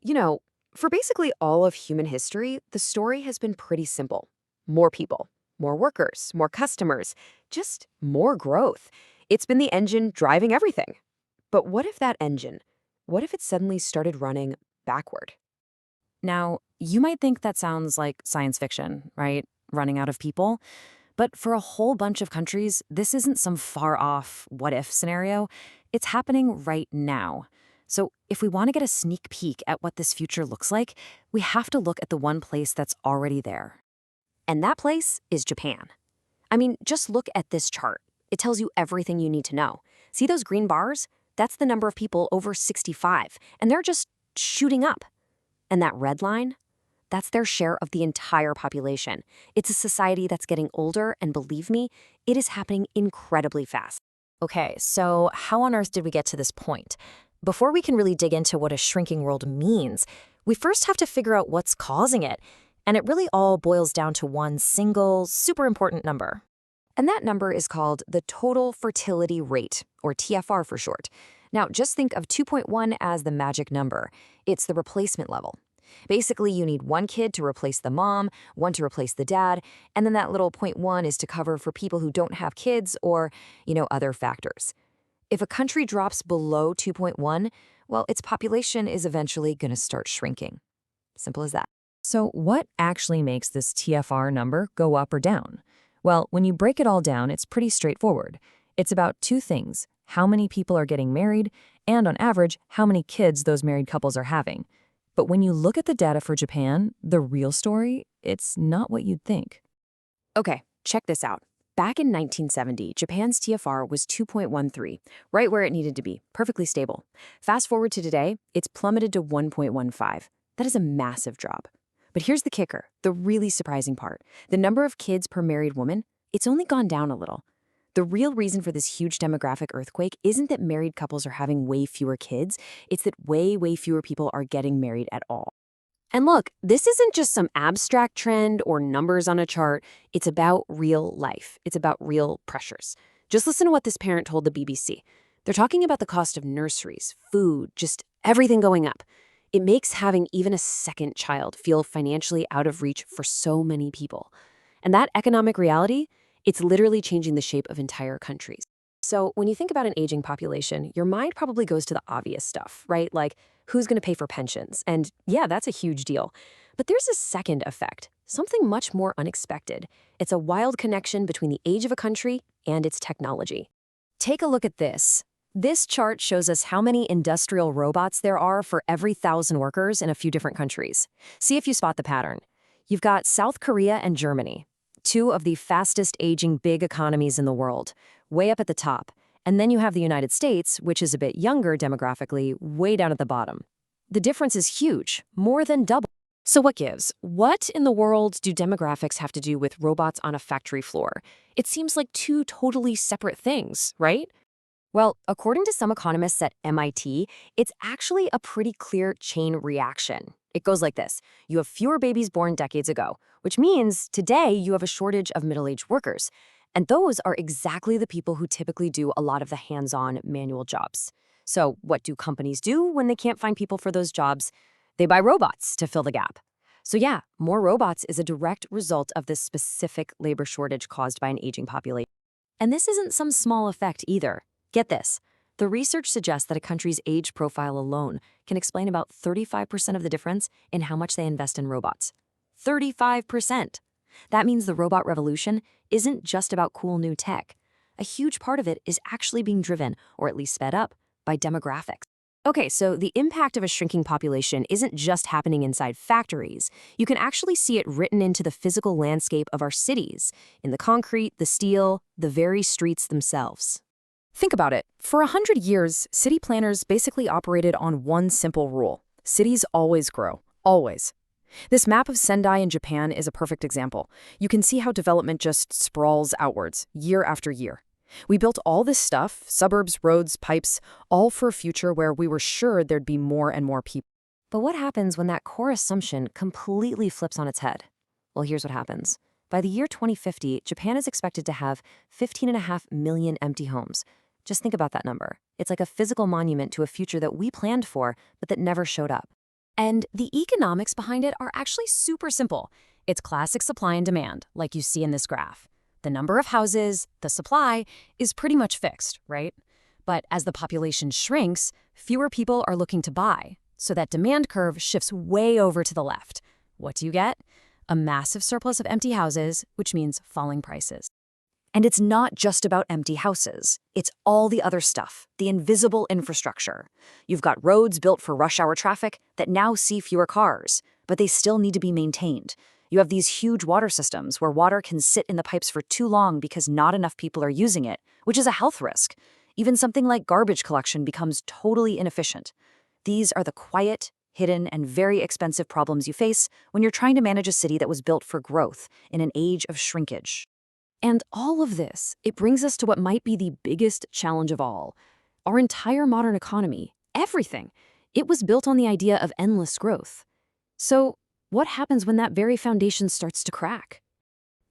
You know, for basically all of human history, the story has been pretty simple. More people, more workers, more customers, just more growth. It's been the engine driving everything. But what if that engine, what if it suddenly started running backward? Now, you might think that sounds like science fiction, right? Running out of people. But for a whole bunch of countries, this isn't some far off what if scenario. It's happening right now. So, if we want to get a sneak peek at what this future looks like, we have to look at the one place that's already there. And that place is Japan. I mean, just look at this chart. It tells you everything you need to know. See those green bars? That's the number of people over 65, and they're just shooting up. And that red line? That's their share of the entire population. It's a society that's getting older, and believe me, it is happening incredibly fast. Okay, so how on earth did we get to this point? Before we can really dig into what a shrinking world means, we first have to figure out what's causing it. And it really all boils down to one single, super important number. And that number is called the total fertility rate, or TFR for short. Now, just think of 2.1 as the magic number. It's the replacement level. Basically, you need one kid to replace the mom, one to replace the dad, and then that little point 0.1 is to cover for people who don't have kids or, other factors. If a country drops below 2.1, well, its population is eventually going to start shrinking. Simple as that. So what actually makes this TFR number go up or down? Well, when you break it all down, it's pretty straightforward. It's about two things: how many people are getting married, and on average, how many kids those married couples are having. But when you look at the data for Japan, the real story, it's not what you'd think. Okay, check this out. Back in 1970, Japan's TFR was 2.13, right where it needed to be, perfectly stable. Fast forward to today, it's plummeted to 1.15. That is a massive drop. But here's the kicker, the really surprising part. The number of kids per married woman, it's only gone down a little. The real reason for this huge demographic earthquake isn't that married couples are having way fewer kids, it's that way fewer people are getting married at all. And look, this isn't just some abstract trend or numbers on a chart. It's about real life. It's about real pressures. Just listen to what this parent told the BBC. They're talking about the cost of nurseries, food, just everything going up. It makes having even a second child feel financially out of reach for so many people. And that economic reality, it's literally changing the shape of entire countries. So when you think about an aging population, your mind probably goes to the obvious stuff, right? Like, who's going to pay for pensions? And yeah, that's a huge deal. But there's a second effect, something much more unexpected. It's a wild connection between the age of a country and its technology. Take a look at this. This chart shows us how many industrial robots there are for every 1,000 workers in a few different countries. See if you spot the pattern. You've got South Korea and Germany, two of the fastest aging big economies in the world, way up at the top. And then you have the United States, which is a bit younger demographically, way down at the bottom. The difference is huge, more than double. So what gives? What in the world do demographics have to do with robots on a factory floor? It seems like two totally separate things, right? Well, according to some economists at MIT, it's actually a pretty clear chain reaction. It goes like this. You have fewer babies born decades ago, which means today you have a shortage of middle-aged workers. And those are exactly the people who typically do a lot of the hands-on manual jobs. So what do companies do when they can't find people for those jobs? They buy robots to fill the gap. So yeah, more robots is a direct result of this specific labor shortage caused by an aging population. And this isn't some small effect either. Get this. The research suggests that a country's age profile alone can explain about 35% of the difference in how much they invest in robots. 35%! That means the robot revolution isn't just about cool new tech. A huge part of it is actually being driven, or at least sped up, by demographics. Okay, so the impact of a shrinking population isn't just happening inside factories. You can actually see it written into the physical landscape of our cities, in the concrete, the steel, the very streets themselves. Think about it. For 100 years, city planners basically operated on one simple rule. Cities always grow. Always. This map of Sendai in Japan is a perfect example. You can see how development just sprawls outwards, year after year. We built all this stuff, suburbs, roads, pipes, all for a future where we were sure there'd be more and more people. But what happens when that core assumption completely flips on its head? Well, here's what happens. By the year 2050, Japan is expected to have 15.5 million empty homes. Just think about that number. It's like a physical monument to a future that we planned for, but that never showed up. And the economics behind it are actually super simple. It's classic supply and demand, like you see in this graph. The number of houses, the supply, is pretty much fixed, right? But as the population shrinks, fewer people are looking to buy, so that demand curve shifts way over to the left. What do you get? A massive surplus of empty houses, which means falling prices. And it's not just about empty houses. It's all the other stuff, the invisible infrastructure. You've got roads built for rush hour traffic that now see fewer cars, but they still need to be maintained. You have these huge water systems where water can sit in the pipes for too long because not enough people are using it, which is a health risk. Even something like garbage collection becomes totally inefficient. These are the quiet, hidden, and very expensive problems you face when you're trying to manage a city that was built for growth in an age of shrinkage. And all of this, it brings us to what might be the biggest challenge of all. Our entire modern economy, everything, it was built on the idea of endless growth. So, what happens when that very foundation starts to crack?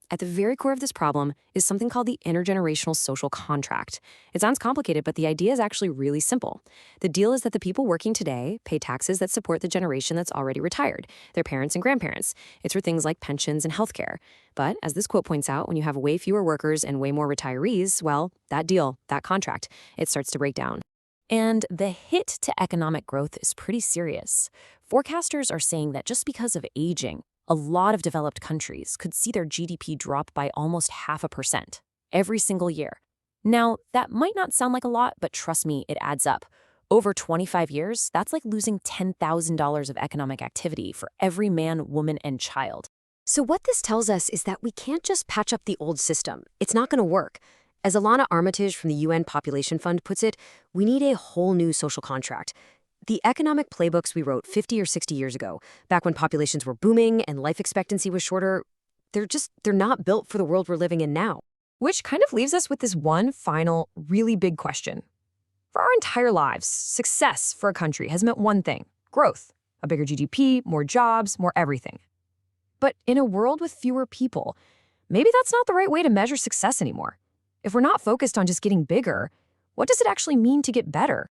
At the very core of this problem is something called the intergenerational social contract. It sounds complicated, but the idea is actually really simple. The deal is that the people working today pay taxes that support the generation that's already retired, their parents and grandparents. It's for things like pensions and healthcare. But as this quote points out, when you have way fewer workers and way more retirees, well, that deal, that contract, it starts to break down. And the hit to economic growth is pretty serious. Forecasters are saying that just because of aging, a lot of developed countries could see their GDP drop by almost 0.5% every single year. Now, that might not sound like a lot, but trust me, it adds up. Over 25 years, that's like losing $10,000 of economic activity for every man, woman, and child. So what this tells us is that we can't just patch up the old system. It's not going to work. As Alana Armitage from the UN Population Fund puts it, we need a whole new social contract. The economic playbooks we wrote 50 or 60 years ago, back when populations were booming and life expectancy was shorter, they're not built for the world we're living in now. Which kind of leaves us with this one final, really big question. For our entire lives, success for a country has meant one thing: growth. A bigger GDP, more jobs, more everything. But in a world with fewer people, maybe that's not the right way to measure success anymore. If we're not focused on just getting bigger, what does it actually mean to get better?